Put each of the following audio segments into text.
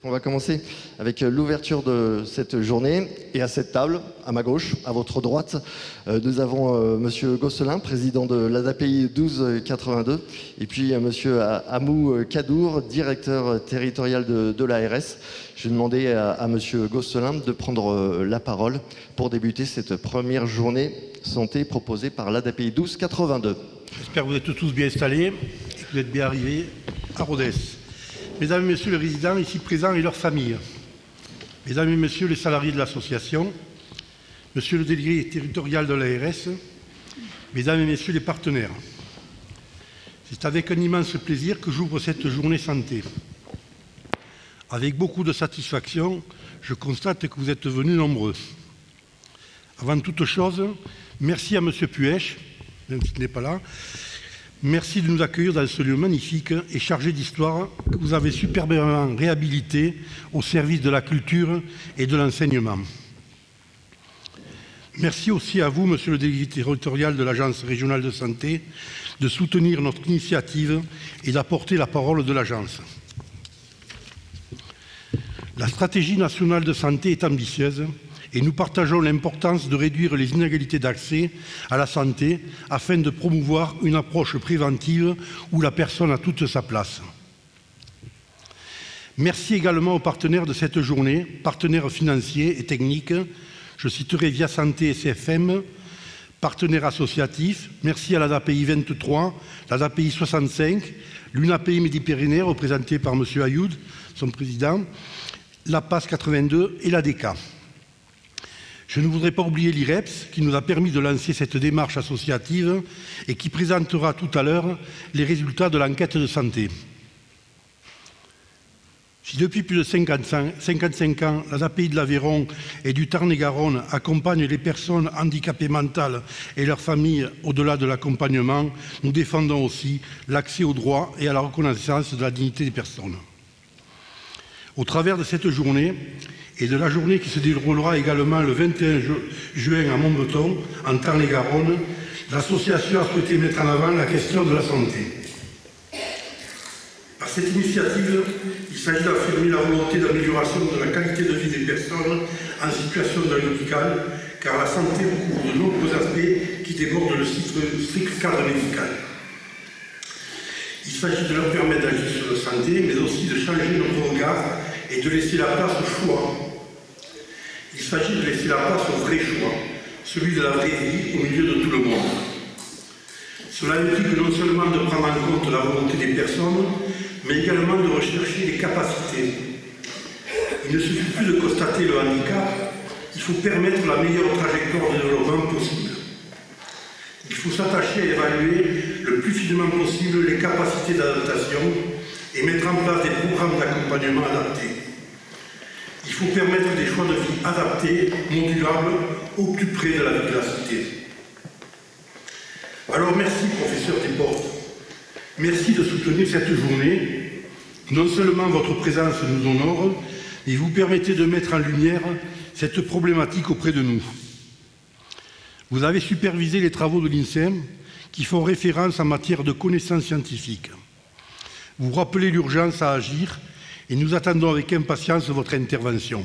On va commencer avec l'ouverture de cette journée. Et à cette table, à ma gauche, à votre droite, nous avons Monsieur Gosselin, président de l'ADAPI 1282, et puis Monsieur Hamou Kadour, directeur territorial de l'ARS. Je vais demander à Monsieur Gosselin de prendre la parole pour débuter cette première journée santé proposée par l'ADAPI 1282. J'espère que vous êtes tous bien installés et que vous êtes bien arrivés à Rodez. Mesdames et Messieurs les résidents ici présents et leurs familles, Mesdames et Messieurs les salariés de l'association, Monsieur le délégué territorial de l'ARS, Mesdames et Messieurs les partenaires, c'est avec un immense plaisir que j'ouvre cette journée santé. Avec beaucoup de satisfaction, je constate que vous êtes venus nombreux. Avant toute chose, merci à Monsieur Puech, même s'il n'est pas là. Merci de nous accueillir dans ce lieu magnifique et chargé d'histoire que vous avez superbement réhabilité au service de la culture et de l'enseignement. Merci aussi à vous, Monsieur le délégué territorial de l'Agence régionale de santé, de soutenir notre initiative et d'apporter la parole de l'Agence. La stratégie nationale de santé est ambitieuse et nous partageons l'importance de réduire les inégalités d'accès à la santé afin de promouvoir une approche préventive où la personne a toute sa place. Merci également aux partenaires de cette journée, partenaires financiers et techniques. Je citerai Via Santé et CFM, partenaires associatifs. Merci à l'ADAPI 23, l'ADAPI 65, l'UNAPI Midi-Pyrénées, représentée par M. Ayoud, son président, la PAS 82 et l'ADECA. Je ne voudrais pas oublier l'IREPS qui nous a permis de lancer cette démarche associative et qui présentera tout à l'heure les résultats de l'enquête de santé. Si depuis plus de 55 ans, l'ADAPI de l'Aveyron et du Tarn-et-Garonne accompagne les personnes handicapées mentales et leurs familles au-delà de l'accompagnement, nous défendons aussi l'accès aux droits et à la reconnaissance de la dignité des personnes. Au travers de cette journée, et de la journée qui se déroulera également le 21 juin à Montbeton, en Tarn-et-Garonne, l'association a souhaité mettre en avant la question de la santé. Par cette initiative, il s'agit d'affirmer la volonté d'amélioration de la qualité de vie des personnes en situation de handicap, car la santé recouvre de nombreux aspects qui débordent le strict cadre médical. Il s'agit de leur permettre d'agir sur la santé, mais aussi de changer notre regard et de laisser la place au choix. Il s'agit de laisser la place au vrai choix, celui de la vraie vie au milieu de tout le monde. Cela implique non seulement de prendre en compte la volonté des personnes, mais également de rechercher les capacités. Il ne suffit plus de constater le handicap, il faut permettre la meilleure trajectoire de développement possible. Il faut s'attacher à évaluer le plus finement possible les capacités d'adaptation et mettre en place des programmes d'accompagnement adaptés. Il faut permettre des choix de vie adaptés, modulables, au plus près de la vie de la cité. Alors merci, professeur Desportes. Merci de soutenir cette journée. Non seulement votre présence nous honore, mais vous permettez de mettre en lumière cette problématique auprès de nous. Vous avez supervisé les travaux de l'INSEM qui font référence en matière de connaissances scientifiques. Vous rappelez l'urgence à agir et nous attendons avec impatience votre intervention.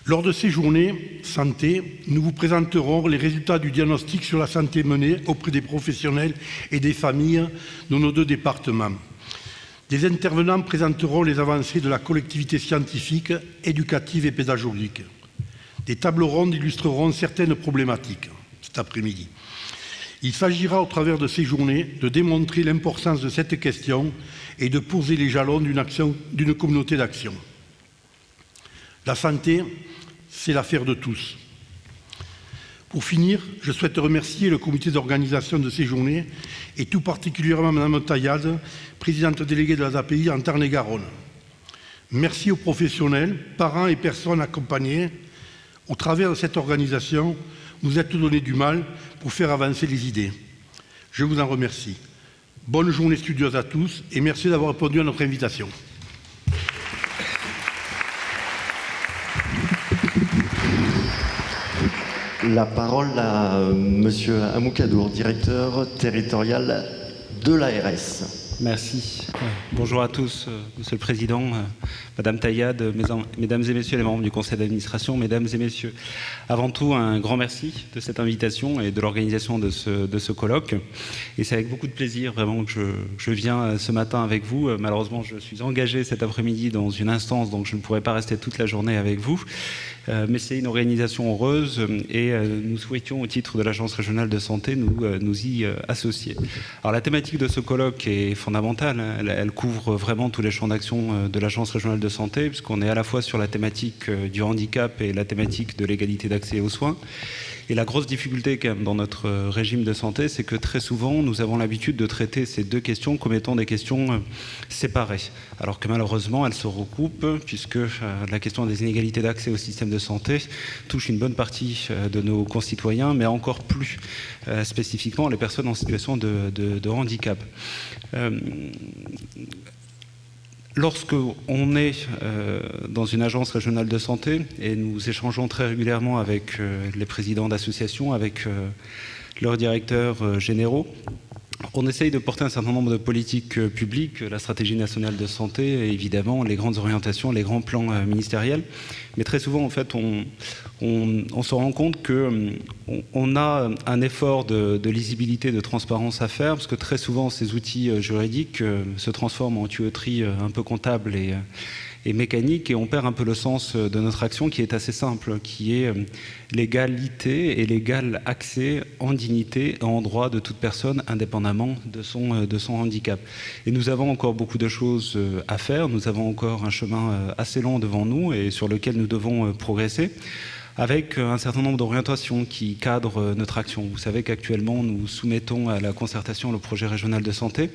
Lors de ces journées santé, nous vous présenterons les résultats du diagnostic sur la santé mené auprès des professionnels et des familles de nos deux départements. Des intervenants présenteront les avancées de la collectivité scientifique, éducative et pédagogique. Des tables rondes illustreront certaines problématiques cet après-midi. Il s'agira au travers de ces journées de démontrer l'importance de cette question et de poser les jalons d'une communauté d'action. La santé, c'est l'affaire de tous. Pour finir, je souhaite remercier le comité d'organisation de ces journées et tout particulièrement Mme Taillade, présidente déléguée de l'ADAPI en Tarn-et-Garonne. Merci aux professionnels, parents et personnes accompagnées. Au travers de cette organisation, vous êtes donné du mal pour faire avancer les idées. Je vous en remercie. Bonne journée studieuse à tous et merci d'avoir répondu à notre invitation. La parole à Monsieur Hamou Kadour, directeur territorial de l'ARS. Merci. Bonjour à tous, Monsieur le Président, Madame Taillade, Mesdames et Messieurs les membres du Conseil d'administration, Mesdames et Messieurs. Avant tout, un grand merci de cette invitation et de l'organisation de ce colloque. Et c'est avec beaucoup de plaisir vraiment que je viens ce matin avec vous. Malheureusement, je suis engagé cet après-midi dans une instance, donc je ne pourrai pas rester toute la journée avec vous. Mais c'est une organisation heureuse et nous souhaitions, au titre de l'Agence régionale de santé, nous y associer. Alors la thématique de ce colloque est fondamentale, hein. Elle couvre vraiment tous les champs d'action de l'Agence régionale de santé, puisqu'on est à la fois sur la thématique du handicap et la thématique de l'égalité d'accès aux soins. Et la grosse difficulté quand même dans notre régime de santé, c'est que très souvent, nous avons l'habitude de traiter ces deux questions comme étant des questions séparées. Alors que malheureusement, elles se recoupent, puisque la question des inégalités d'accès au système de santé touche une bonne partie de nos concitoyens, mais encore plus spécifiquement les personnes en situation de handicap. Lorsque on est dans une agence régionale de santé, et nous échangeons très régulièrement avec les présidents d'associations, avec leurs directeurs généraux, on essaye de porter un certain nombre de politiques publiques, la stratégie nationale de santé, et évidemment les grandes orientations, les grands plans ministériels. Mais très souvent, en fait, on se rend compte qu'on a un effort de lisibilité, de transparence à faire, parce que très souvent, ces outils juridiques se transforment en tuyauterie un peu comptable et mécanique, et on perd un peu le sens de notre action qui est assez simple, qui est l'égalité et l'égal accès en dignité et en droit de toute personne, indépendamment de son handicap. Et nous avons encore beaucoup de choses à faire, nous avons encore un chemin assez long devant nous et sur lequel nous devons progresser, avec un certain nombre d'orientations qui cadrent notre action. Vous savez qu'actuellement, nous soumettons à la concertation le projet régional de santé,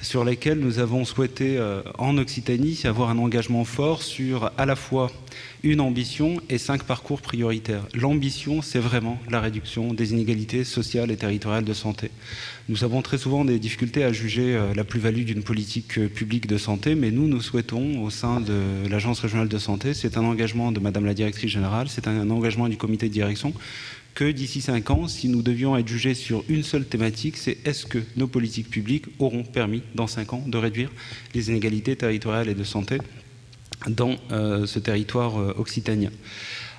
sur lesquels nous avons souhaité, en Occitanie, avoir un engagement fort sur à la fois une ambition et 5 parcours prioritaires. L'ambition, c'est vraiment la réduction des inégalités sociales et territoriales de santé. Nous avons très souvent des difficultés à juger la plus-value d'une politique publique de santé, mais nous souhaitons, au sein de l'Agence régionale de santé, c'est un engagement de Madame la Directrice Générale, c'est un engagement du comité de direction, que d'ici 5 ans, si nous devions être jugés sur une seule thématique, c'est est-ce que nos politiques publiques auront permis, dans 5 ans, de réduire les inégalités territoriales et de santé dans ce territoire occitanien.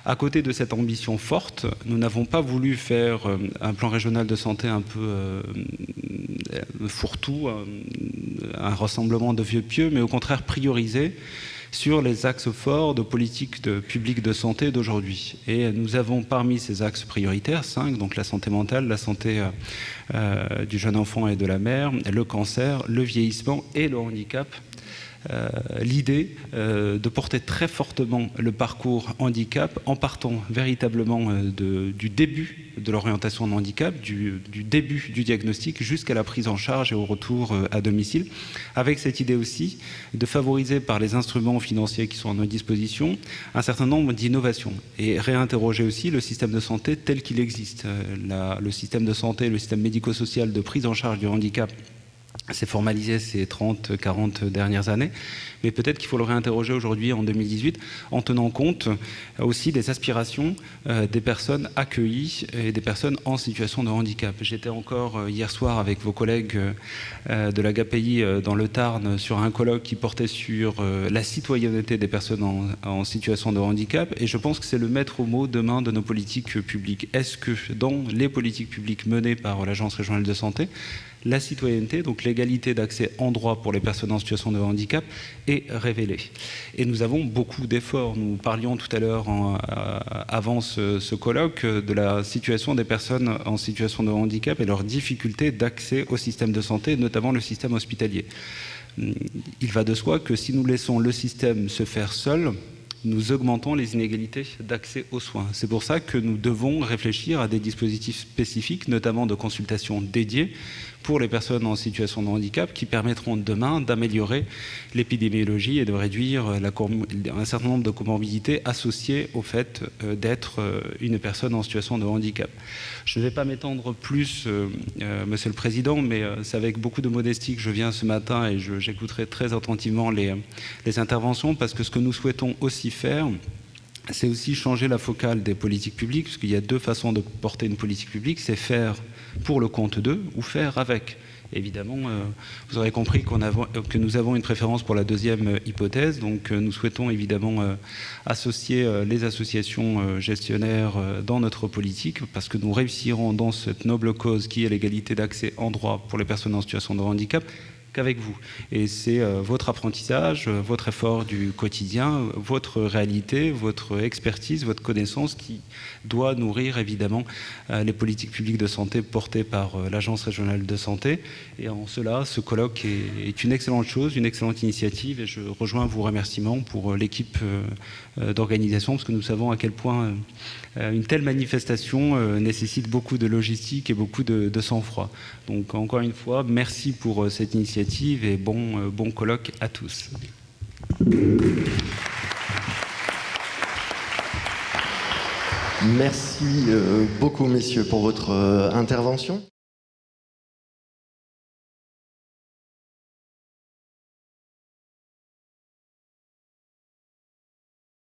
À côté de cette ambition forte, nous n'avons pas voulu faire un plan régional de santé un peu fourre-tout, un rassemblement de vieux pieux, mais au contraire prioriser sur les axes forts de politique publique de santé d'aujourd'hui. Et nous avons parmi ces axes prioritaires 5, donc la santé mentale, la santé du jeune enfant et de la mère, le cancer, le vieillissement et le handicap. L'idée de porter très fortement le parcours handicap en partant véritablement du début de l'orientation de handicap, du début du diagnostic jusqu'à la prise en charge et au retour à domicile, avec cette idée aussi de favoriser par les instruments financiers qui sont à notre disposition un certain nombre d'innovations et réinterroger aussi le système de santé tel qu'il existe. Le système de santé, le système médico-social de prise en charge du handicap s'est formalisé ces 30-40 dernières années, mais peut-être qu'il faut le réinterroger aujourd'hui en 2018 en tenant compte aussi des aspirations des personnes accueillies et des personnes en situation de handicap. J'étais encore hier soir avec vos collègues de la GAPI dans le Tarn sur un colloque qui portait sur la citoyenneté des personnes en situation de handicap, et je pense que c'est le maître mot demain de nos politiques publiques. Est-ce que dans les politiques publiques menées par l'Agence régionale de santé, la citoyenneté, donc l'égalité d'accès en droit pour les personnes en situation de handicap, est révélée? Et nous avons beaucoup d'efforts. Nous parlions tout à l'heure, avant ce colloque, de la situation des personnes en situation de handicap et leur difficulté d'accès au système de santé, notamment le système hospitalier. Il va de soi que si nous laissons le système se faire seul, nous augmentons les inégalités d'accès aux soins. C'est pour ça que nous devons réfléchir à des dispositifs spécifiques, notamment de consultation dédiées, pour les personnes en situation de handicap qui permettront demain d'améliorer l'épidémiologie et de réduire un certain nombre de comorbidités associées au fait d'être une personne en situation de handicap. Je ne vais pas m'étendre plus, Monsieur le Président, mais c'est avec beaucoup de modestie que je viens ce matin et j'écouterai très attentivement les interventions, parce que ce que nous souhaitons aussi faire, c'est aussi changer la focale des politiques publiques, parce qu'il y a deux façons de porter une politique publique, c'est faire pour le compte d'eux ou faire avec. Évidemment, vous aurez compris que nous avons une préférence pour la deuxième hypothèse, donc nous souhaitons évidemment associer les associations gestionnaires dans notre politique, parce que nous réussirons dans cette noble cause qui est l'égalité d'accès en droit pour les personnes en situation de handicap qu'avec vous. Et c'est votre apprentissage, votre effort du quotidien, votre réalité, votre expertise, votre connaissance qui doit nourrir évidemment les politiques publiques de santé portées par l'Agence régionale de santé. Et en cela, ce colloque est une excellente chose, une excellente initiative, et je rejoins vos remerciements pour l'équipe d'organisation, parce que nous savons à quel point une telle manifestation nécessite beaucoup de logistique et beaucoup de sang-froid. Donc encore une fois, merci pour cette initiative et bon colloque à tous. Merci beaucoup, messieurs, pour votre intervention.